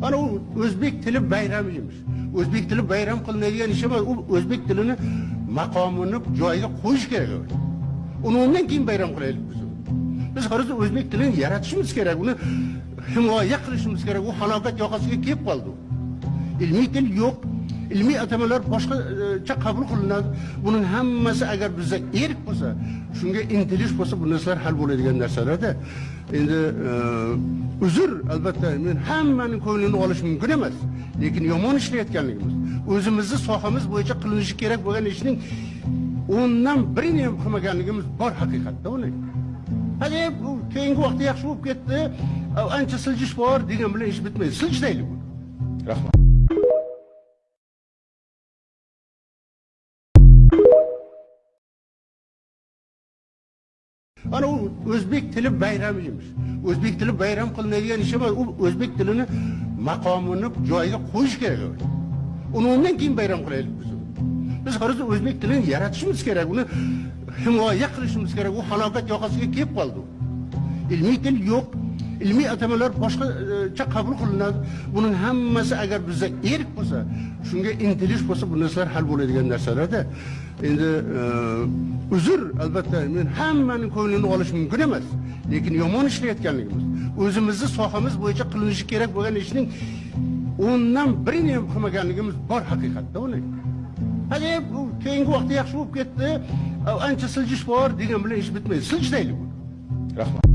Ana u o'zbek tili bayrami emish. O'zbek tili bayram qilinadigan ish emas. U o'zbek tilini maqomini joyiga qo'yish kerak. Uni undan keyin bayram qilaylik biz. Biz hozir o'zbek tilini yaratishimiz kerak, uni himoya qilishimiz kerak. U halokat yoqasiga kelib qoldi. Ilmiy til yo'q. İlmiy atamalar boshqacha qabul qilinadi. Buning hammasi agar bizga erk bo'lsa, shunga intilish bo'lsa, bu narsalar hal bo'ladigan narsalarda. Endi uzr, albatta men hammaning ko'nglini olish mumkin emas, lekin yomon ishlayotganligimiz, o'zimizning sohamiz bo'yicha qilinishi kerak bo'lgan ishning o'ndan birini ham qilmaganligimiz bor haqiqatda uni. Hadi bu keyingi vaqtda yaxshi bo'lib ketdi, ancha siljish bor degan bilan ish bitmaydi. Siljlaylik. Rahmat. Ana u o'zbek tili bayrami emish. O'zbek tili bayram qilinadigan ish emas. U o'zbek tilini maqomini joyiga qo'yish kerak. Uni undan keyin bayram qilaylik biz. Biz hozir o'zbek tilini yaratishimiz kerak, uni himoya qilishimiz kerak. U halokat yoqasiga kelib qoldi. Ilmiy til yo'q. İlmiy atamalar boshqacha qabul qilinadi. Buning hammasi agar bizga erk bo'lsa, shunga intilish bo'lsa, bu narsalar hal bo'ladigan narsalarda. Endi uzr, albatta men hammaning ko'nglini olish mumkin emas, lekin yomon ishlayotganligimiz, o'zimizning sohamiz bo'yicha qilinishi kerak bo'lgan ishning o'ndan birini ham qilmaganligimiz bor haqiqatda uni. Hadi bu keyingi vaqtda yaxshi bo'lib ketdi, ancha siljish bor degan bilan ish bitmaydi. Siljlaylik. Rahmat.